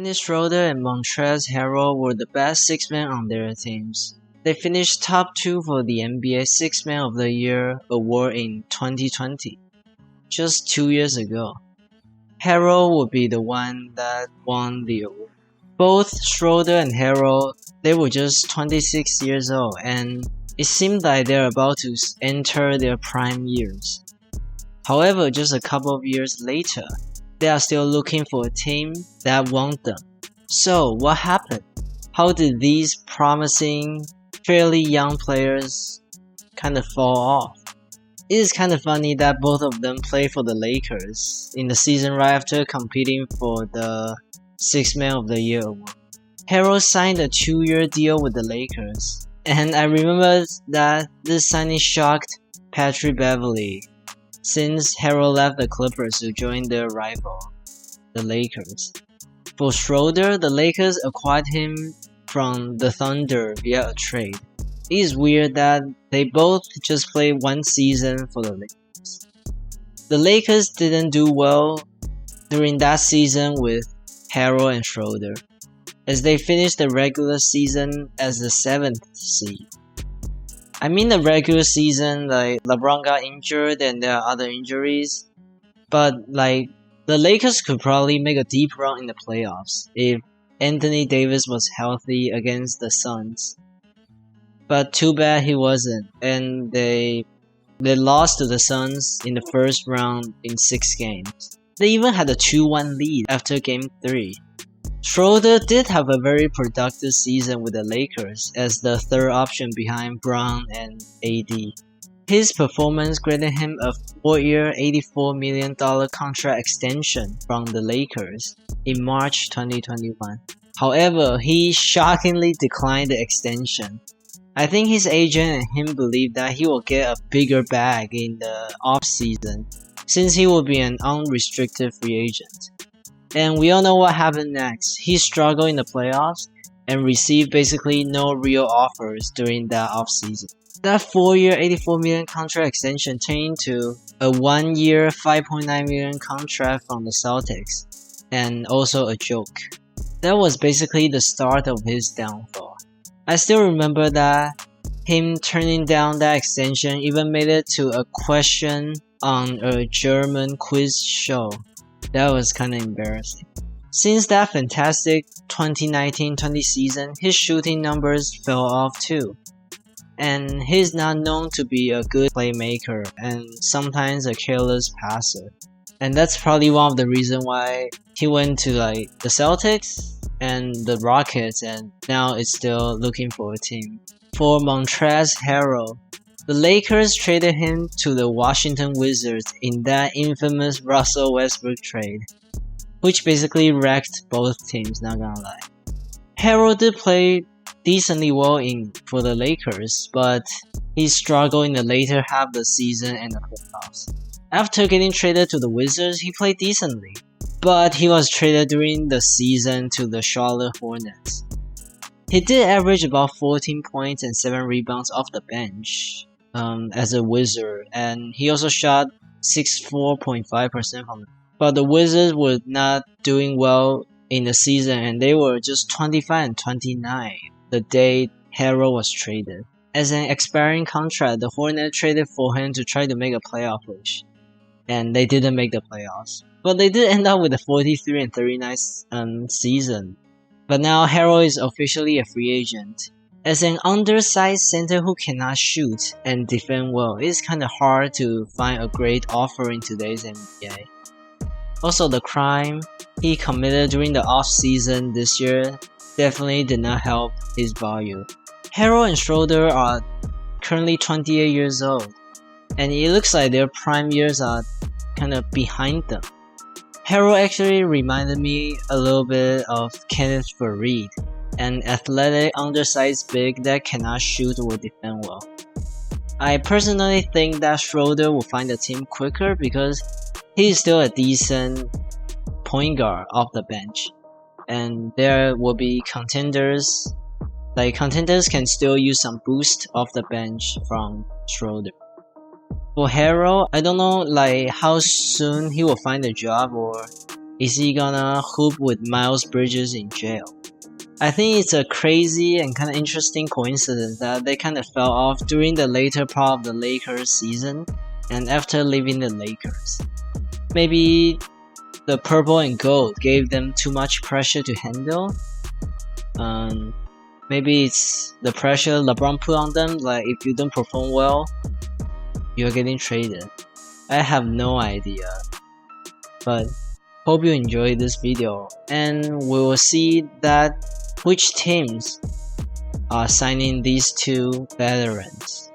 Dennis Schroder and Montrezl Harrell were the best six men on their teams. They finished top 2 for the NBA Six Man of the Year award in 2020, just 2 years ago. Harrell would be the one that won the award. Both Schroder and Harrell, they were just 26 years old, and it seemed like they're about to enter their prime years. However, just a couple of years later, they are still looking for a team that want them. So, what happened? How did these promising, fairly young players kind of fall off? It is kind of funny that both of them played for the Lakers in the season right after competing for the Sixth Man of the Year award. Harrell signed a 2-year deal with the Lakers, and I remember that this signing shocked Patrick Beverley, since Harrell left the Clippers to join their rival, the Lakers. For Schroder, the Lakers acquired him from the Thunder via a trade. It is weird that they both just played one season for the Lakers. The Lakers didn't do well during that season with Harrell and Schroder, as they finished the regular season as the 7th seed. I mean the regular season, like LeBron got injured and there are other injuries, but like the Lakers could probably make a deep run in the playoffs if Anthony Davis was healthy against the Suns. But too bad he wasn't, and they lost to the Suns in the first round in 6 games. They even had a 2-1 lead after game 3. Schroder did have a very productive season with the Lakers as the third option behind Brown and AD. His performance granted him a 4-year, $84 million contract extension from the Lakers in March 2021. However, he shockingly declined the extension. I think his agent and him believe that he will get a bigger bag in the off-season, since he will be an unrestricted free agent. And we all know what happened next. He struggled in the playoffs and received basically no real offers during that offseason. That 4-year, $84 million contract extension turned into a 1-year, $5.9 million contract from the Celtics, and also a joke. That was basically the start of his downfall. I still remember that him turning down that extension even made it to a question on a German quiz show. That was kinda embarrassing. Since that fantastic 2019-20 season, his shooting numbers fell off too. And he's not known to be a good playmaker and sometimes a careless passer. And that's probably one of the reasons why he went to like the Celtics and the Rockets, and now is still looking for a team. For Montrezl Harrell, the Lakers traded him to the Washington Wizards in that infamous Russell Westbrook trade, which basically wrecked both teams, not gonna lie. Harrell did play decently well for the Lakers, but he struggled in the later half of the season and the playoffs. After getting traded to the Wizards, he played decently, but he was traded during the season to the Charlotte Hornets. He did average about 14 points and 7 rebounds off the bench as a Wizard, and he also shot 64.5% from the. But the Wizards were not doing well in the season, and they were just 25 and 29 the day Harrell was traded. As an expiring contract, the Hornets traded for him to try to make a playoff push, and they didn't make the playoffs. But they did end up with a 43 and 39 season. But now Harrell is officially a free agent. As an undersized center who cannot shoot and defend well, it's kinda hard to find a great offer in today's NBA. Also, the crime he committed during the off-season this year definitely did not help his value. Harrell and Schroder are currently 28 years old, and it looks like their prime years are kinda behind them. Harrell actually reminded me a little bit of Kenneth Faried, an athletic, undersized big that cannot shoot or defend well. I personally think that Schroder will find the team quicker because he is still a decent point guard off the bench, and there will be contenders. Like contenders can still use some boost off the bench from Schroder. For Harrell, I don't know like how soon he will find a job or Is he gonna hoop with Miles Bridges in jail? I think it's a crazy and kind of interesting coincidence that they kind of fell off during the later part of the Lakers season and after leaving the Lakers. Maybe the purple and gold gave them too much pressure to handle. Maybe it's the pressure LeBron put on them, like if you don't perform well, you're getting traded. I have no idea. But hope you enjoyed this video, and we will see that which teams are signing these two veterans.